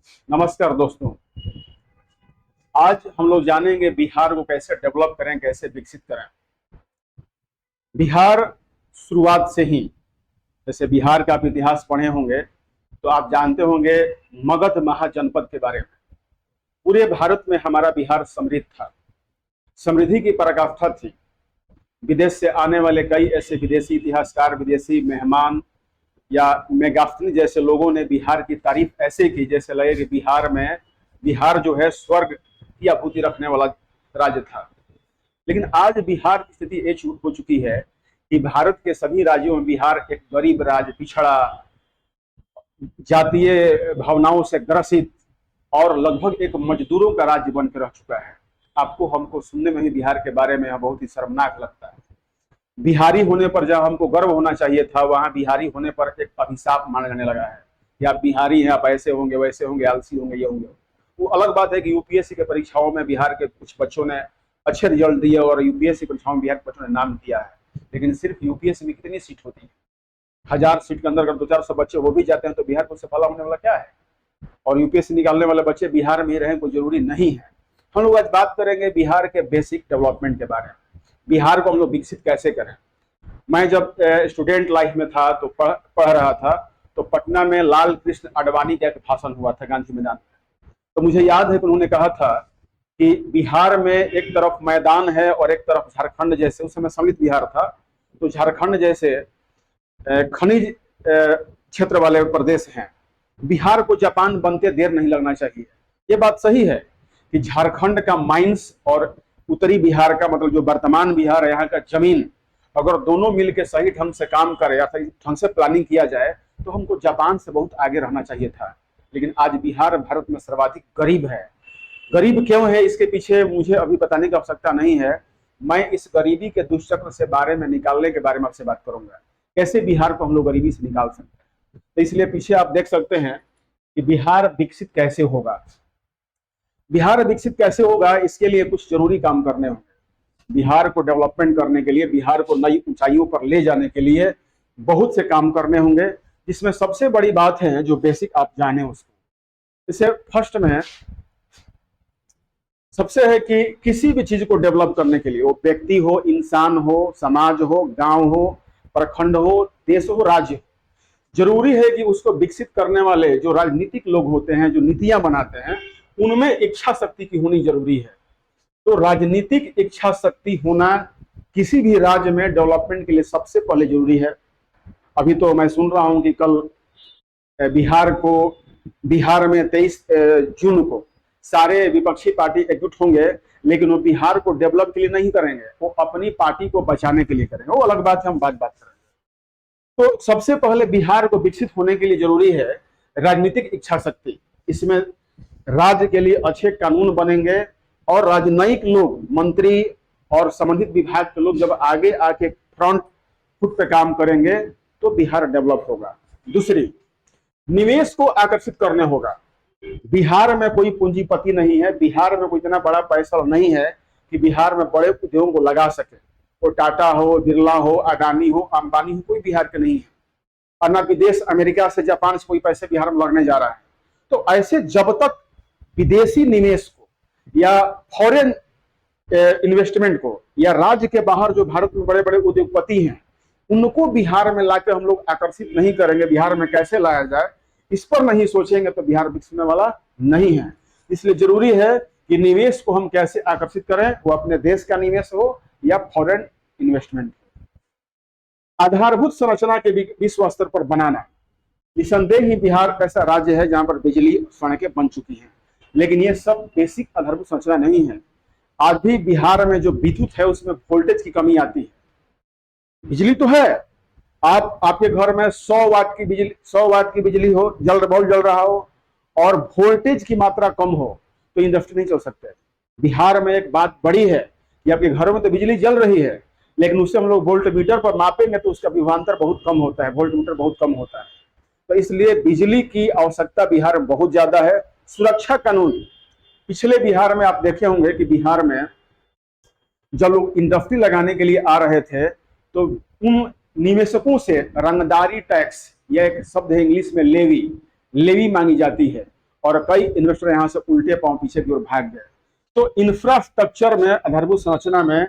नमस्कार दोस्तों। आज हम लोग जानेंगे बिहार को कैसे डेवलप करें, कैसे विकसित करें। बिहार शुरुआत से ही, जैसे बिहार का आप इतिहास पढ़े होंगे तो आप जानते होंगे मगध महाजनपद के बारे में। पूरे भारत में हमारा बिहार समृद्ध था, समृद्धि की पराकाष्ठा थी। विदेश से आने वाले कई ऐसे विदेशी इतिहासकार, विदेशी मेहमान या मेगास्थनी जैसे लोगों ने बिहार की तारीफ ऐसे की जैसे लगे कि बिहार जो है स्वर्ग की अनुभूति रखने वाला राज्य था। लेकिन आज बिहार की स्थिति ये हो चुकी है कि भारत के सभी राज्यों में बिहार एक गरीब राज्य, पिछड़ा, जातीय भावनाओं से ग्रसित और लगभग एक मजदूरों का राज्य बनकर रह चुका है। आपको हमको सुनने में ही बिहार के बारे में बहुत ही शर्मनाक लगता है। बिहारी होने पर जब हमको गर्व होना चाहिए था, वहां बिहारी होने पर एक अभिशाप माना जाने लगा है कि आप बिहारी हैं, आप ऐसे होंगे, वैसे होंगे, आलसी होंगे, ये होंगे। वो अलग बात है कि यूपीएससी के परीक्षाओं में बिहार के कुछ बच्चों ने अच्छे रिजल्ट दिए और यूपीएससी परीक्षाओं में बिहार के बच्चों ने नाम दिया है। लेकिन सिर्फ यूपीएससी में कितनी सीट होती है? 1000 सीट के अंदर अगर 200-400 बच्चे हो भी जाते हैं तो बिहार को सफल होने वाला क्या है? और यूपीएससी निकालने वाले बच्चे बिहार में ही रहें कोई जरूरी नहीं है। हम लोग आज बात करेंगे बिहार के बेसिक डेवलपमेंट के बारे में। बिहार को हम लोग विकसित कैसे करें। मैं जब स्टूडेंट लाइफ में था तो पढ़ रहा था तो पटना में लाल कृष्ण आडवाणी का एक भाषण हुआ था गांधी मैदान में। तो मुझे याद है कि उन्होंने कहा था कि बिहार में एक तरफ मैदान है और एक तरफ झारखंड जैसे, उस समय सम्मिलित बिहार था, तो झारखंड जैसे खनिज क्षेत्र वाले प्रदेश हैं। बिहार को जापान बनते देर नहीं लगना चाहिए। ये बात सही है कि झारखंड का माइंस और उत्तरी बिहार का, मतलब जो वर्तमान बिहार है, यहाँ का जमीन, अगर दोनों मिलकर सही ढंग से काम करें या सही ढंग से प्लानिंग किया जाए तो हमको जापान से बहुत आगे रहना चाहिए था। लेकिन आज बिहार भारत में सर्वाधिक गरीब है। गरीब क्यों है इसके पीछे मुझे अभी बताने की आवश्यकता नहीं है। मैं इस गरीबी के दुष्चक्र से बारे में निकालने के बारे में आपसे बात करूंगा, कैसे बिहार को हम लोग गरीबी से निकाल सकते हैं। तो इसलिए पीछे आप देख सकते हैं कि बिहार विकसित कैसे होगा। बिहार विकसित कैसे होगा, इसके लिए कुछ जरूरी काम करने होंगे। बिहार को डेवलपमेंट करने के लिए, बिहार को नई ऊंचाइयों पर ले जाने के लिए बहुत से काम करने होंगे, जिसमें सबसे बड़ी बात है जो बेसिक आप जाने उसको। इसे फर्स्ट में सबसे है कि किसी भी चीज को डेवलप करने के लिए, वो व्यक्ति हो, इंसान हो, समाज हो, गांव हो, प्रखंड हो, देश हो, राज्य हो, जरूरी है कि उसको विकसित करने वाले जो राजनीतिक लोग होते हैं, जो नीतियां बनाते हैं, उनमें इच्छा शक्ति की होनी जरूरी है। तो राजनीतिक इच्छा शक्ति होना किसी भी राज्य में डेवलपमेंट के लिए सबसे पहले जरूरी है। अभी तो मैं सुन रहा हूं कि कल बिहार में 23 जून को सारे विपक्षी पार्टी एकजुट होंगे, लेकिन वो बिहार को डेवलप के लिए नहीं करेंगे, वो अपनी पार्टी को बचाने के लिए करेंगे। वो अलग बात है, हम बात करेंगे। तो सबसे पहले बिहार को विकसित होने के लिए जरूरी है राजनीतिक इच्छा शक्ति। इसमें राज्य के लिए अच्छे कानून बनेंगे और राजनयिक लोग, मंत्री और संबंधित विभाग के लोग जब आगे आके फ्रंट फुट पे काम करेंगे तो बिहार डेवलप होगा। दूसरी, निवेश को आकर्षित करने होगा। बिहार में कोई पूंजीपति नहीं है, बिहार में कोई इतना बड़ा पैसा नहीं है कि बिहार में बड़े उद्योगों को लगा सके। वो टाटा हो, बिरला हो, अडानी हो, अंबानी हो, कोई बिहार के नहीं है। और ना विदेश, अमेरिका से, जापान से कोई पैसे बिहार में लगने जा रहा है। तो ऐसे जब तक विदेशी निवेश को या फॉरेन इन्वेस्टमेंट को, या राज्य के बाहर जो भारत में बड़े बड़े उद्योगपति हैं, उनको बिहार में लाकर हम लोग आकर्षित नहीं करेंगे, बिहार में कैसे लाया जाए इस पर नहीं सोचेंगे, तो बिहार विकसित होने वाला नहीं है। इसलिए जरूरी है कि निवेश को हम कैसे आकर्षित करें, वो अपने देश का निवेश हो या फॉरेन इन्वेस्टमेंट हो। आधारभूत संरचना के विश्व स्तर पर बनाना। निसंदेह ही बिहार ऐसा राज्य है जहां पर बिजली, सड़कें बन चुकी हैं, लेकिन ये सब बेसिक आधारभूत संरचना नहीं है। आज भी बिहार में जो विद्युत है उसमें वोल्टेज की कमी आती है। बिजली तो है, आपके घर में 100 वाट की बिजली हो, बल्ब जल रहा हो और वोल्टेज की मात्रा कम हो तो इंडस्ट्री नहीं चल सकते। बिहार में एक बात बड़ी है कि आपके घरों में तो बिजली जल रही है, लेकिन उससे हम लोग वोल्ट मीटर पर मापेंगे तो उसका विभवांतर बहुत कम होता है, वोल्ट मीटर बहुत कम होता है। तो इसलिए बिजली की आवश्यकता बिहार में बहुत ज्यादा है। सुरक्षा कानून, पिछले बिहार में आप देखे होंगे कि बिहार में जब लोग इंडस्ट्री लगाने के लिए आ रहे थे तो उन निवेशकों से रंगदारी टैक्स, यह एक शब्द है इंग्लिश में, लेवी मांगी जाती है। और कई इन्वेस्टर यहाँ से उल्टे पांव पीछे की ओर भाग गए। तो इंफ्रास्ट्रक्चर में, आधारभूत संरचना में,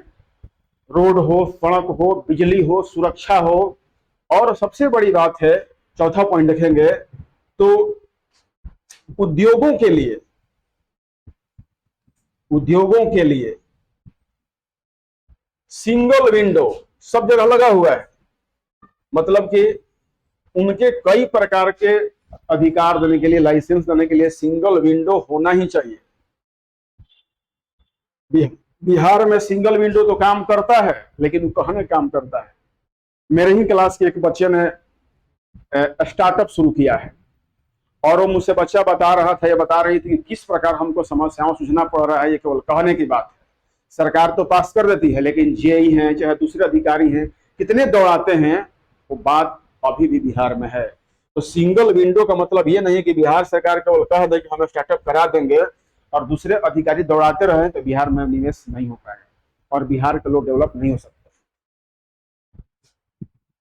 रोड हो, सड़क हो, बिजली हो, सुरक्षा हो, और सबसे बड़ी बात है, चौथा पॉइंट देखेंगे तो उद्योगों के लिए सिंगल विंडो सब जगह लगा हुआ है। मतलब कि उनके कई प्रकार के अधिकार देने के लिए, लाइसेंस देने के लिए सिंगल विंडो होना ही चाहिए। बिहार में सिंगल विंडो तो काम करता है, लेकिन कहाँ काम करता है। मेरे ही क्लास के एक बच्चे ने स्टार्टअप शुरू किया है, और वो मुझसे बच्चा बता रहा था, ये बता रही थी कि किस प्रकार हमको समस्याओं सूझना पड़ रहा है। ये केवल कहने की बात है, सरकार तो पास कर देती है, लेकिन जेई हैं चाहे दूसरे अधिकारी हैं, कितने दौड़ाते हैं, वो बात अभी भी बिहार में है। तो सिंगल विंडो का मतलब ये नहीं कि बिहार सरकार केवल कह दे कि हमें स्टार्टअप करा देंगे और दूसरे अधिकारी दौड़ाते रहे तो बिहार में निवेश नहीं हो पाएगा और बिहार के लोग डेवलप नहीं हो सकते।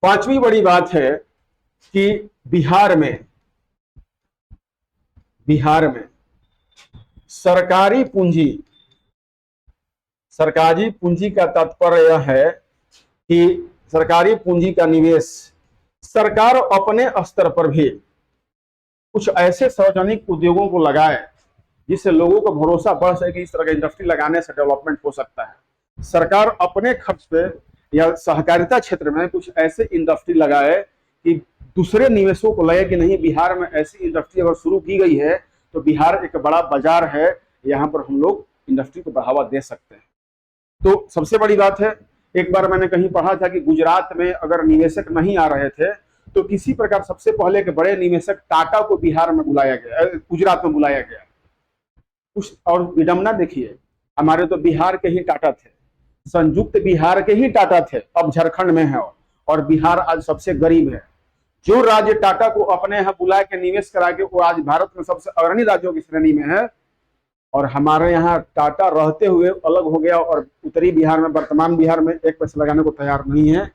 पांचवी बड़ी बात है कि बिहार में सरकारी पूंजी का तात्पर्य यह है कि सरकारी पूंजी का निवेश सरकार अपने स्तर पर भी कुछ ऐसे सार्वजनिक उद्योगों को लगाए जिससे लोगों को भरोसा बढ़ सके कि इस तरह का इंडस्ट्री लगाने से डेवलपमेंट हो सकता है। सरकार अपने खर्च पे या सहकारिता क्षेत्र में कुछ ऐसे इंडस्ट्री लगाए कि दूसरे निवेशों को लगे कि नहीं, बिहार में ऐसी इंडस्ट्री अगर शुरू की गई है तो बिहार एक बड़ा बाजार है, यहाँ पर हम लोग इंडस्ट्री को बढ़ावा दे सकते हैं। तो सबसे बड़ी बात है, एक बार मैंने कहीं पढ़ा था कि गुजरात में अगर निवेशक नहीं आ रहे थे तो किसी प्रकार सबसे पहले के बड़े निवेशक टाटा को बिहार में बुलाया गया, गुजरात में बुलाया गया। कुछ और विडंबना देखिए, हमारे तो बिहार के ही टाटा थे, संयुक्त बिहार के ही टाटा थे, अब झारखंड में है और बिहार आज सबसे गरीब है। जो राज्य टाटा को अपने यहाँ बुला के निवेश करा के वो आज भारत में सबसे अग्रणी राज्यों की श्रेणी में है, और हमारे यहाँ टाटा रहते हुए अलग हो गया और उत्तरी बिहार में, वर्तमान बिहार में एक पैसा लगाने को तैयार नहीं है।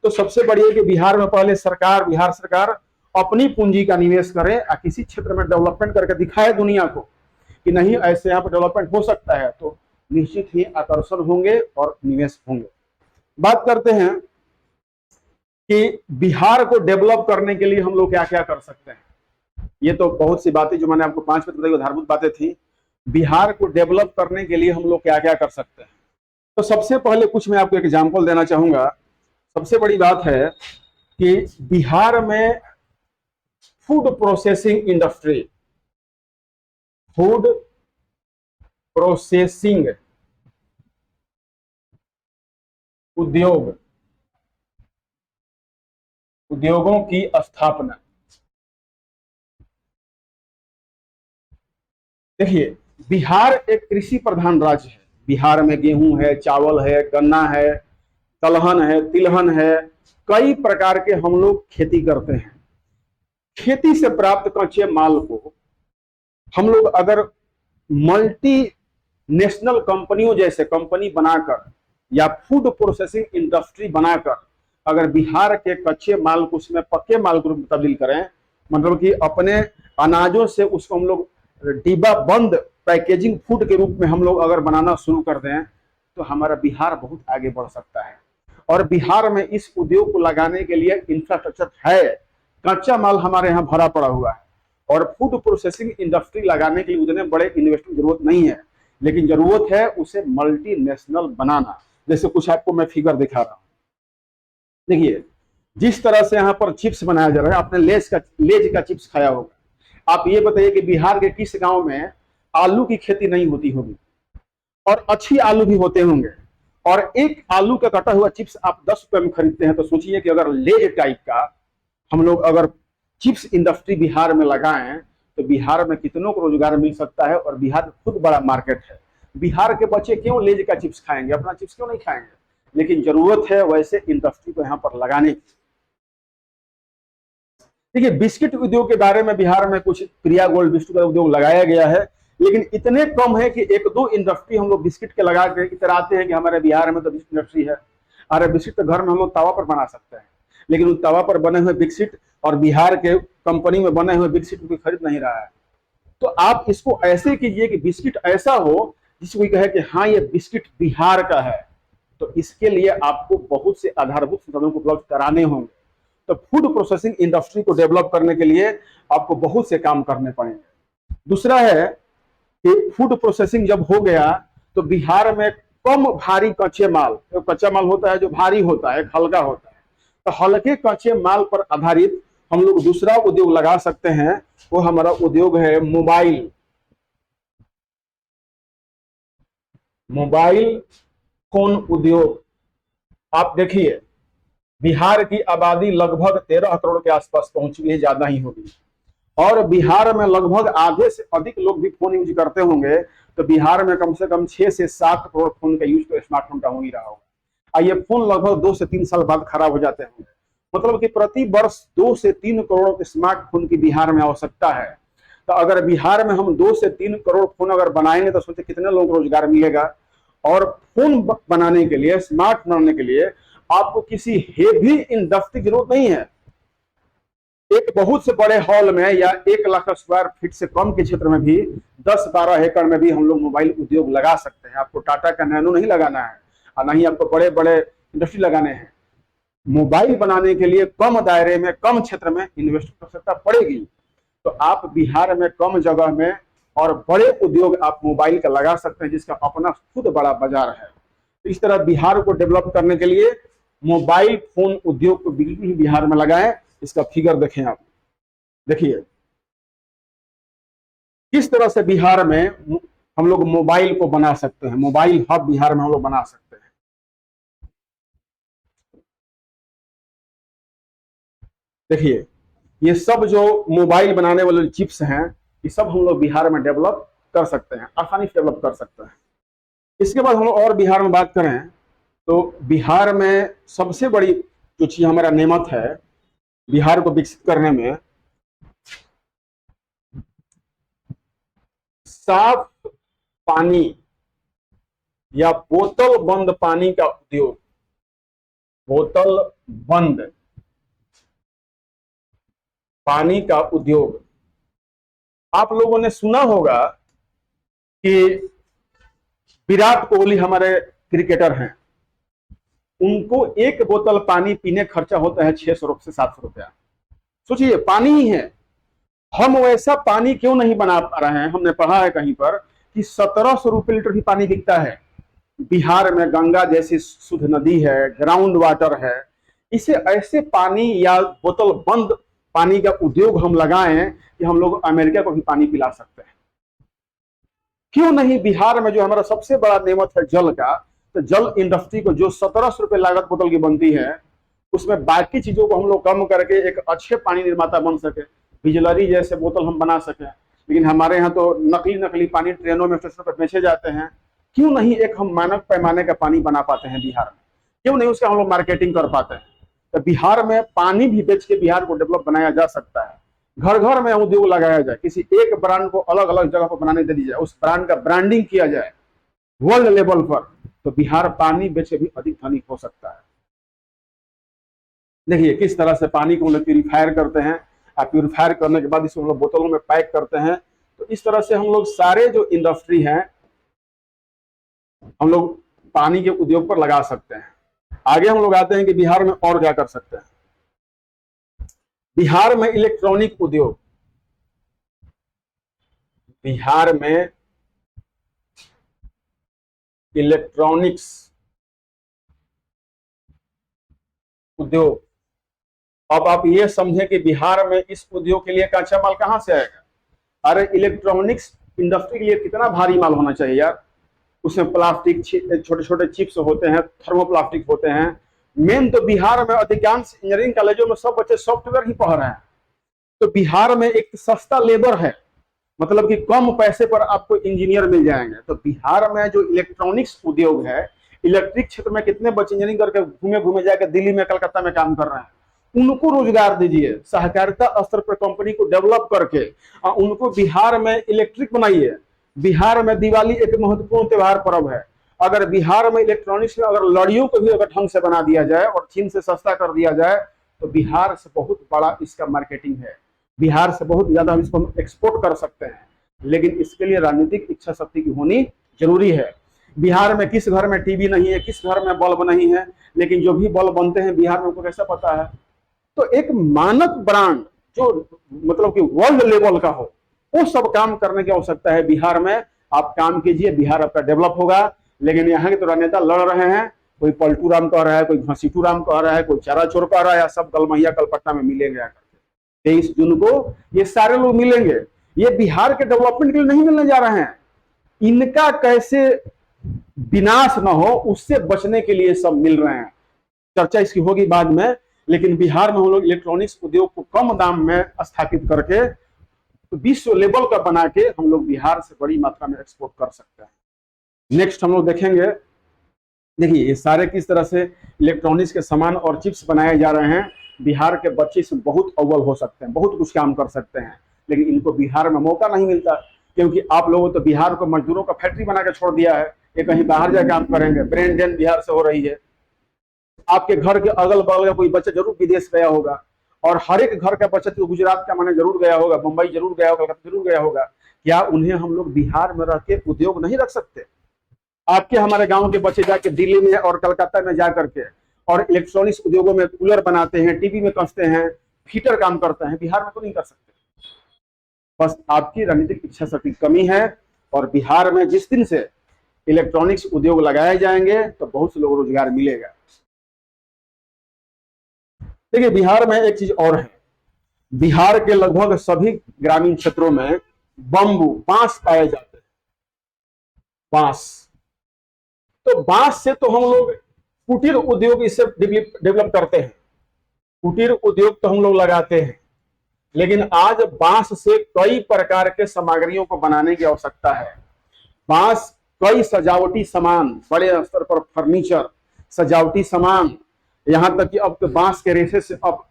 तो सबसे बढ़िया कि बिहार में पहले बिहार सरकार अपनी पूंजी का निवेश करे और किसी क्षेत्र में डेवलपमेंट करके दिखाए दुनिया को कि नहीं, ऐसे यहाँ पर डेवलपमेंट हो सकता है, तो निश्चित ही आकर्षण होंगे और निवेश होंगे। बात करते हैं कि बिहार को डेवलप करने के लिए हम लोग क्या क्या कर सकते हैं। ये तो बहुत सी बातें जो मैंने आपको 5 मिनट बताई आधारभूत बातें थी। बिहार को डेवलप करने के लिए हम लोग क्या क्या कर सकते हैं। तो सबसे पहले कुछ मैं आपको एग्जांपल देना चाहूंगा। सबसे बड़ी बात है कि बिहार में फूड प्रोसेसिंग उद्योगों की स्थापना। देखिए, बिहार एक कृषि प्रधान राज्य है। बिहार में गेहूं है, चावल है, गन्ना है, दलहन है, तिलहन है, कई प्रकार के हम लोग खेती करते हैं। खेती से प्राप्त कच्चे माल को हम लोग अगर मल्टी नेशनल कंपनियों जैसे कंपनी बनाकर या फूड प्रोसेसिंग इंडस्ट्री बनाकर अगर बिहार के कच्चे माल को उसमें पक्के माल के रूप में तब्दील करें, मतलब कि अपने अनाजों से उसको हम लोग डिब्बा बंद पैकेजिंग फूड के रूप में हम लोग अगर बनाना शुरू कर दें तो हमारा बिहार बहुत आगे बढ़ सकता है। और बिहार में इस उद्योग को लगाने के लिए इंफ्रास्ट्रक्चर है, कच्चा माल हमारे यहाँ भरा पड़ा हुआ है, और फूड प्रोसेसिंग इंडस्ट्री लगाने के लिए उतने बड़े इन्वेस्टमेंट की जरूरत नहीं है, लेकिन जरूरत है उसे मल्टीनेशनल बनाना। जैसे कुछ आपको मैं फिगर दिखा रहा हूं, देखिए जिस तरह से यहाँ पर चिप्स बनाया जा रहा है, आपने लेज का चिप्स खाया होगा। आप ये बताइए कि बिहार के किस गांव में आलू की खेती नहीं होती होगी, और अच्छी आलू भी होते होंगे, और एक आलू का कटा हुआ चिप्स आप 10 रुपए में खरीदते हैं। तो सोचिए कि अगर लेज टाइप का हम लोग अगर चिप्स इंडस्ट्री बिहार में लगाएं तो बिहार में कितनों को रोजगार मिल सकता है, और बिहार खुद बड़ा मार्केट है। बिहार के बच्चे क्यों लेज का चिप्स खाएंगे, अपना चिप्स क्यों नहीं खाएंगे, लेकिन जरूरत है वैसे इंडस्ट्री को यहाँ पर लगाने की। देखिए, बिस्किट उद्योग के बारे में बिहार में कुछ प्रिया गोल्ड बिस्कुट का उद्योग लगाया गया है, लेकिन इतने कम है कि 1-2 इंडस्ट्री हम लोग बिस्किट के लगा के इतराते हैं कि हमारे बिहार में तो बिस्किट इंडस्ट्री है। अरे बिस्किट तो घर में हम लोग तवा पर बना सकते हैं, लेकिन उस तवा पर बने हुए बिस्किट और बिहार के कंपनी में बने हुए बिस्किट कोई खरीद नहीं रहा है। तो आप इसको ऐसे कीजिए कि बिस्किट ऐसा हो जिसको कोई कहे कि हाँ ये बिस्किट बिहार का है। तो इसके लिए आपको बहुत से आधारभूत संसाधनों को उपलब्ध कराने होंगे। तो फूड प्रोसेसिंग इंडस्ट्री को डेवलप करने के लिए आपको बहुत से काम करने पड़ेंगे। दूसरा है कि फूड प्रोसेसिंग जब हो गया तो बिहार में कम भारी कच्चे माल, तो कच्चा माल होता है जो भारी होता है, हल्का होता है, तो हल्के कच्चे माल पर आधारित हम लोग दूसरा उद्योग लगा सकते हैं। वो हमारा उद्योग है मोबाइल फोन उद्योग। आप देखिए बिहार की आबादी लगभग 13 करोड़ के आसपास पहुंच गई है, ज्यादा ही होगी, और बिहार में लगभग आधे से अधिक लोग भी फोन यूज करते होंगे। तो बिहार में कम से कम 6 से 7 करोड़ फोन का यूज तो स्मार्टफोन का हो ही रहा होगा। और ये फोन लगभग 2 से 3 साल बाद खराब हो जाते होंगे। मतलब कि प्रति वर्ष 2 से 3 करोड़ स्मार्टफोन की बिहार में आवश्यकता है। तो अगर बिहार में हम 2 से 3 करोड़ फोन अगर बनाएंगे तो सोचिए कितने लोगों को रोजगार मिलेगा। और फोन बनाने के लिए, स्मार्ट बनाने के लिए आपको किसी हेवी इंडस्ट्री की जरूरत नहीं है। एक बहुत से बड़े हॉल में या 1 लाख स्क्वायर फीट से कम के क्षेत्र में भी 10-12 एकड़ में भी हम लोग मोबाइल उद्योग लगा सकते हैं। आपको टाटा का नैनो नहीं लगाना है और ना ही आपको बड़े बड़े इंडस्ट्री लगाने हैं। मोबाइल बनाने के लिए कम दायरे में, कम क्षेत्र में इन्वेस्ट कर सकता पड़ेगी। तो आप बिहार में कम जगह में और बड़े उद्योग आप मोबाइल का लगा सकते हैं, जिसका अपना खुद बड़ा बाजार है। तो इस तरह बिहार को डेवलप करने के लिए मोबाइल फोन उद्योग को बिल्कुल ही बिहार में लगाएं। इसका फिगर देखें आप, देखिए किस तरह से बिहार में हम लोग मोबाइल को बना सकते हैं। मोबाइल हब बिहार में हम लोग बना सकते हैं। देखिए ये सब जो मोबाइल बनाने वाले चिप्स हैं, ये सब हम लोग बिहार में डेवलप कर सकते हैं, आसानी से डेवलप कर सकते हैं। इसके बाद हम लोग और बिहार में बात करें तो बिहार में सबसे बड़ी जो चीज हमारा नेमत है बिहार को विकसित करने में, साफ पानी या बोतल बंद पानी का उद्योग। बोतल बंद पानी का उद्योग। आप लोगों ने सुना होगा कि विराट कोहली हमारे क्रिकेटर हैं, उनको एक बोतल पानी पीने खर्चा होता है 600 से 700 रुपया। सोचिए पानी ही है। हम वैसा पानी क्यों नहीं बना पा रहे हैं। हमने पढ़ा है कहीं पर कि 1700 रुपये लीटर भी पानी बिकता है। बिहार में गंगा जैसी शुद्ध नदी है, ग्राउंड वाटर है। इसे ऐसे पानी या बोतल बंद पानी का उद्योग हम लगाएं कि हम लोग अमेरिका को भी पानी पिला सकते हैं। क्यों नहीं। बिहार में जो हमारा सबसे बड़ा नेमत है जल का, तो जल इंडस्ट्री को जो 1700 रुपये लागत बोतल की बनती है, उसमें बाकी चीजों को हम लोग कम करके एक अच्छे पानी निर्माता बन सके, बिजलरी जैसे बोतल हम बना सके। लेकिन हमारे यहाँ तो नकली नकली पानी ट्रेनों में स्टेशन पर बेचे जाते हैं। क्यों नहीं एक हम मानक पैमाने का पानी बना पाते हैं बिहार में। क्यों नहीं उसका हम लोग मार्केटिंग कर पाते हैं। तो बिहार में पानी भी बेच के बिहार को डेवलप बनाया जा सकता है। घर घर में उद्योग लगाया जाए, किसी एक ब्रांड को अलग अलग जगह पर बनाने दे दी जाए, उस ब्रांड का ब्रांडिंग किया जाए वर्ल्ड लेवल पर, तो बिहार पानी बेच के भी अधिक धनिक हो सकता है। देखिए किस तरह से पानी को हम लोग प्यूरिफायर करते हैं, और प्यूरिफायर करने के बाद इसको हम लोग बोतलों में पैक करते हैं। तो इस तरह से हम लोग सारे जो इंडस्ट्री हैं हम लोग पानी के उद्योग पर लगा सकते हैं। आगे हम लोग आते हैं कि बिहार में और क्या कर सकते हैं। बिहार में इलेक्ट्रॉनिक उद्योग। बिहार में इलेक्ट्रॉनिक्स उद्योग। अब आप ये समझें कि बिहार में इस उद्योग के लिए कच्चा माल कहां से आएगा। अरे इलेक्ट्रॉनिक्स इंडस्ट्री के लिए कितना भारी माल होना चाहिए यार। उसमें प्लास्टिक, छोटे छोटे चिप्स होते हैं, थर्मोप्लास्टिक होते हैं। मेन तो बिहार में अधिकांश इंजीनियरिंग कॉलेजों में सब बच्चे सॉफ्टवेयर ही पढ़ रहे हैं। तो बिहार में एक सस्ता लेबर है, मतलब कि कम पैसे पर आपको इंजीनियर मिल जाएंगे। तो बिहार में जो इलेक्ट्रॉनिक्स उद्योग है, इलेक्ट्रिक क्षेत्र में कितने बच्चे इंजीनियरिंग करके घूमे घूमे जाकर दिल्ली में, कलकत्ता में काम कर रहे हैं, उनको रोजगार दीजिए। सहकारिता स्तर पर कंपनी को डेवलप करके उनको बिहार में इलेक्ट्रिक बनाइए। बिहार में दिवाली एक महत्वपूर्ण त्योहार पर्व है। अगर बिहार में इलेक्ट्रॉनिक्स में अगर लड़ियों को भी अगर ढंग से बना दिया जाए और चीन से सस्ता कर दिया जाए, तो बिहार से बहुत बड़ा इसका मार्केटिंग है। बिहार से बहुत ज्यादा हम इसको एक्सपोर्ट कर सकते हैं। लेकिन इसके लिए राजनीतिक इच्छा शक्ति की होनी जरूरी है। बिहार में किस घर में टीवी नहीं है, किस घर में बल्ब नहीं है, लेकिन जो भी बल्ब बनते हैं बिहार में, उनको कैसा पता है? तो एक मानक ब्रांड जो मतलब कि वर्ल्ड लेवल का हो, वो सब काम करने की आवश्यकता है बिहार में। आप काम कीजिए, बिहार आपका डेवलप होगा। लेकिन यहाँ के तो राजनेता लड़ रहे हैं, कोई पलटू राम कह रहा है, कोई घसीटू राम कह रहा है, कोई चारा चोर कह रहा है, सब कलमैया कलपट्टा में मिलेंगे आकर 23 जून को ये सारे लोग मिलेंगे। ये बिहार के डेवलपमेंट के लिए नहीं मिलने जा रहे हैं, इनका कैसे विनाश न हो उससे बचने के लिए सब मिल रहे हैं। चर्चा इसकी होगी बाद में, लेकिन बिहार में हम लोग इलेक्ट्रॉनिक्स उद्योग को कम दाम में स्थापित करके विश्व लेवल का बना के हम लोग बिहार से बड़ी मात्रा में एक्सपोर्ट कर सकते हैं। नेक्स्ट हम लोग देखेंगे, देखिए ये सारे किस तरह से इलेक्ट्रॉनिक्स के सामान और चिप्स बनाए जा रहे हैं। बिहार के बच्चे इसमें बहुत अव्वल हो सकते हैं, बहुत कुछ काम कर सकते हैं, लेकिन इनको बिहार में मौका नहीं मिलता, क्योंकि आप लोगों तो बिहार को मजदूरों का फैक्ट्री बना के छोड़ दिया है। ये कहीं बाहर जाकर काम करेंगे, ब्रेन ड्रेन बिहार से हो रही है। आपके घर के अगल बगल का कोई बच्चा जरूर विदेश गया होगा, और हर एक घर का बच्चा तो गुजरात का माने जरूर गया होगा, मुंबई जरूर गया होगा, कलकत्ता जरूर गया होगा। क्या उन्हें हम लोग बिहार में रह के उद्योग नहीं रख सकते? आपके हमारे गांव के बच्चे जाके दिल्ली में और कलकत्ता में जा करके और इलेक्ट्रॉनिक्स उद्योगों में कूलर बनाते हैं, टीवी में कसते हैं, फीटर काम करते हैं, बिहार में तो नहीं कर सकते। बस आपकी राजनीतिक इच्छा शक्ति कमी है। और बिहार में जिस दिन से इलेक्ट्रॉनिक्स उद्योग लगाए जाएंगे तो बहुत से लोगों को रोजगार मिलेगा। देखिए बिहार में एक चीज और है, बिहार के लगभग सभी ग्रामीण क्षेत्रों में बम्बू बांस पाए जाते हैं। बांस, तो बांस से तो हम लोग कुटीर उद्योग इससे डेवलप करते हैं, कुटीर उद्योग तो हम लोग लगाते हैं, लेकिन आज बांस से कई प्रकार के सामग्रियों को बनाने की आवश्यकता है। बांस कई सजावटी सामान, बड़े स्तर पर फर्नीचर, सजावटी सामान, यहां तक कि अब तो बांस के रेशे से अब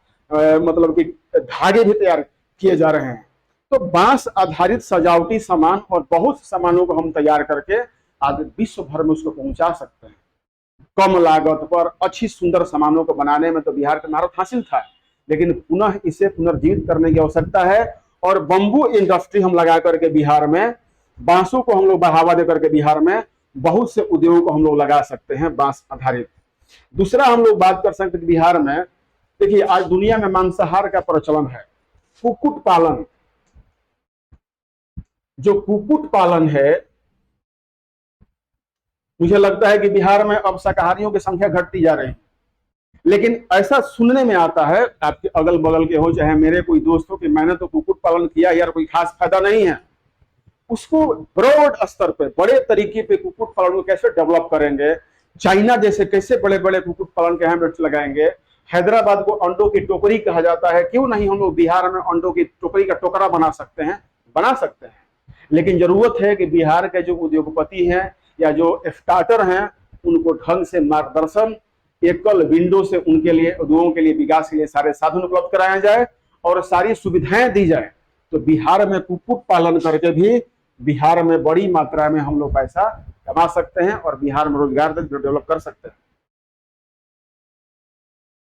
मतलब कि धागे भी तैयार किए जा रहे हैं। तो बांस आधारित सजावटी सामान और बहुत सामानों को हम तैयार करके आज विश्व भर में उसको पहुंचा सकते हैं। कम लागत पर अच्छी सुंदर सामानों को बनाने में तो बिहार का महारत हासिल था, लेकिन पुनः इसे पुनर्जीवित करने की आवश्यकता है। और बंबू इंडस्ट्री हम लगा करके बिहार में, बांसों को हम लोग बढ़ावा देकर के बिहार में बहुत से उद्योगों को हम लोग लगा सकते हैं बांस आधारित। दूसरा हम लोग बात कर सकते हैं बिहार में, देखिए आज दुनिया में मांसाहार का प्रचलन है। कुक्कुट पालन, जो कुक्कुट पालन है, मुझे लगता है कि बिहार में अब शाकाहारियों की संख्या घटती जा रही है। लेकिन ऐसा सुनने में आता है, आपके अगल बगल के हो चाहे मेरे कोई दोस्त हो, कि मैंने तो कुक्कुट पालन किया यार, कोई खास फायदा नहीं है। उसको ब्रॉड स्तर पे बड़े तरीके पे कुक्कुट पालन को कैसे डेवलप करेंगे, चाइना जैसे कैसे बड़े बड़े कुक्कुट पालन के हैंडल्स लगाएंगे। हैदराबाद को अंडों की टोकरी कहा जाता है, क्यों नहीं हम लोग बिहार में अंडों की टोकरी का टोकरा बना सकते हैं? बना सकते हैं, लेकिन जरूरत है कि बिहार के जो उद्योगपति हैं या जो स्टार्टर हैं, उनको ढंग से मार्गदर्शन, एकल विंडो से उनके लिए, उद्योगों के लिए विकास के लिए सारे साधन उपलब्ध कराया जाए और सारी सुविधाएं दी जाए। तो बिहार में कुक्कुट पालन करके भी बिहार में बड़ी मात्रा में हम लोग पैसा कमा सकते हैं और बिहार में रोजगार डेवलप कर सकते हैं।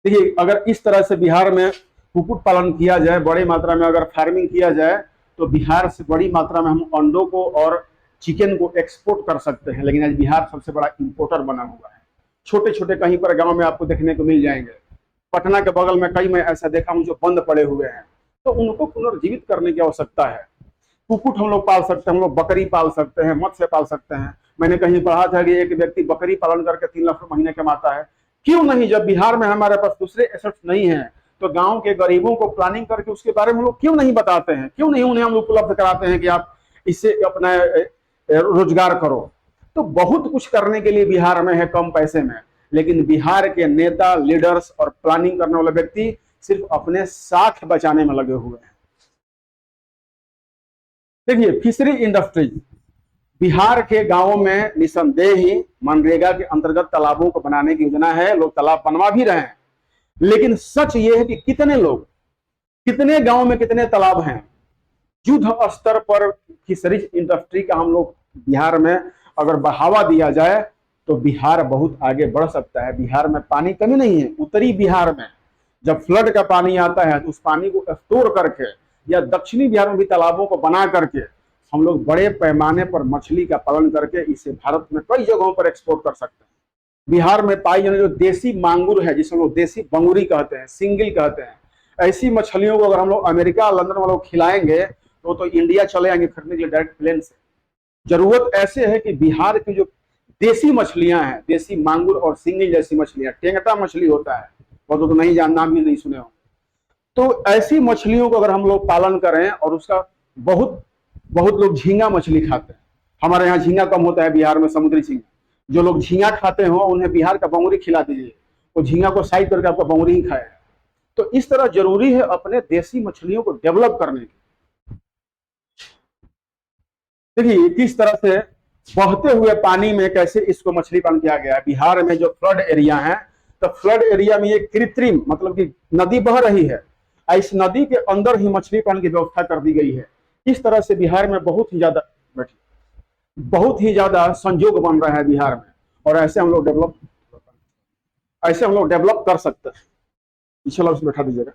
देखिए अगर इस तरह से बिहार में कुक्कुट पालन किया जाए, बड़ी मात्रा में अगर फार्मिंग किया जाए, तो बिहार से बड़ी मात्रा में हम अंडों को और चिकन को एक्सपोर्ट कर सकते हैं। लेकिन आज बिहार सबसे बड़ा इंपोर्टर बना हुआ है। छोटे छोटे कहीं पर गांव में आपको देखने को मिल जाएंगे। पटना के बगल में कई मैं ऐसा देखा हूं जो बंद पड़े हुए हैं, तो उनको पुनर्जीवित करने की आवश्यकता है। कुक्कुट हम लोग पाल सकते हैं, हम लोग बकरी पाल सकते हैं, मत्स्य पाल सकते हैं। मैंने कहीं पढ़ा था कि एक व्यक्ति बकरी पालन करके 3 लाख रुपए महीने कमाता है। क्यों नहीं, जब बिहार में हमारे पास दूसरे एसेट्स नहीं है, तो गांव के गरीबों को प्लानिंग करके उसके बारे में हम लोग क्यों नहीं बताते हैं, क्यों नहीं उन्हें हम लोग उपलब्ध कराते हैं कि आप इससे अपना रोजगार करो। तो बहुत कुछ करने के लिए बिहार में है कम पैसे में, लेकिन बिहार के नेता, लीडर्स और प्लानिंग करने वाले व्यक्ति सिर्फ अपने साख बचाने में लगे हुए हैं। देखिए फिशरी इंडस्ट्रीज, बिहार के गांवों में निसंदेह ही मनरेगा के अंतर्गत तालाबों को बनाने की योजना है, लोग तालाब बनवा भी रहे हैं। लेकिन सच ये है कि कितने लोग, कितने गांव में कितने तालाब हैं। युद्ध स्तर पर फिशरीज इंडस्ट्री का हम लोग बिहार में अगर बढ़ावा दिया जाए तो बिहार बहुत आगे बढ़ सकता है। बिहार में पानी कमी नहीं है। उत्तरी बिहार में जब फ्लड का पानी आता है तो उस पानी को स्टोर करके, या दक्षिणी बिहार में भी तालाबों को बना करके हम लोग बड़े पैमाने पर मछली का पालन करके इसे भारत में कई जगहों पर एक्सपोर्ट कर सकते हैं। बिहार में पाई जाने जो देसी मांगुर है, जिसे हम लोग देसी बंगुरी कहते हैं, सिंगिल कहते हैं, ऐसी मछलियों को अगर हम लोग अमेरिका लंदन वालों को खिलाएंगे तो इंडिया चले आएंगे खरीदने के लिए डायरेक्ट प्लेन से। जरूरत ऐसे है कि बिहार की जो देसी मछलियां हैं, देसी मांगुर और सिंगिल जैसी मछलियां, टेंगटा मछली होता है, वो तो नहीं जान, नाम भी नहीं सुने हो, तो ऐसी मछलियों को अगर हम लोग पालन करें, और उसका बहुत बहुत लोग झींगा मछली खाते हैं। हमारे यहाँ झींगा कम होता है बिहार में, समुद्री झींगा। जो लोग झींगा खाते हो उन्हें बिहार का बंगुरी खिला दीजिए, वो झींगा को साइड करके आपका बंगुरी ही खाएगा। तो इस तरह जरूरी है अपने देसी मछलियों को डेवलप करने की। देखिए किस तरह से बहते हुए पानी में कैसे इसको मछली पालन किया गया है। बिहार में जो फ्लड एरिया है, तो फ्लड एरिया में ये कृत्रिम, मतलब कि नदी बह रही है, इस नदी के अंदर ही मछली पालन की व्यवस्था कर दी गई है। इस तरह से बिहार में बहुत ही ज्यादा संजोग बन रहा है बिहार में, और ऐसे हम लोग डेवलप कर सकते हैं। चलो बैठा दीजिएगा।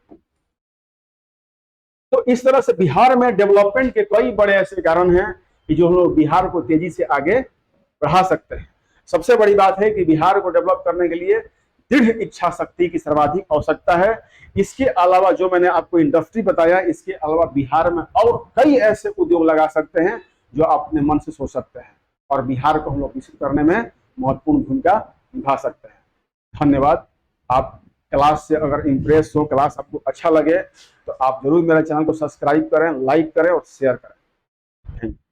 तो इस तरह से बिहार में डेवलपमेंट के कई बड़े ऐसे कारण हैं कि जो हम लोग बिहार को तेजी से आगे बढ़ा सकते हैं। सबसे बड़ी बात है कि बिहार को डेवलप करने के लिए दृढ़ इच्छा शक्ति की सर्वाधिक आवश्यकता है। इसके अलावा जो मैंने आपको इंडस्ट्री बताया, इसके अलावा बिहार में और कई ऐसे उद्योग लगा सकते हैं जो आप अपने मन से सोच सकते हैं, और बिहार को हम लोग विकसित करने में महत्वपूर्ण भूमिका निभा सकते हैं। धन्यवाद। आप क्लास से अगर इंप्रेस हो, क्लास आपको अच्छा लगे, तो आप जरूर मेरे चैनल को सब्सक्राइब करें, लाइक करें और शेयर करें। Thank you.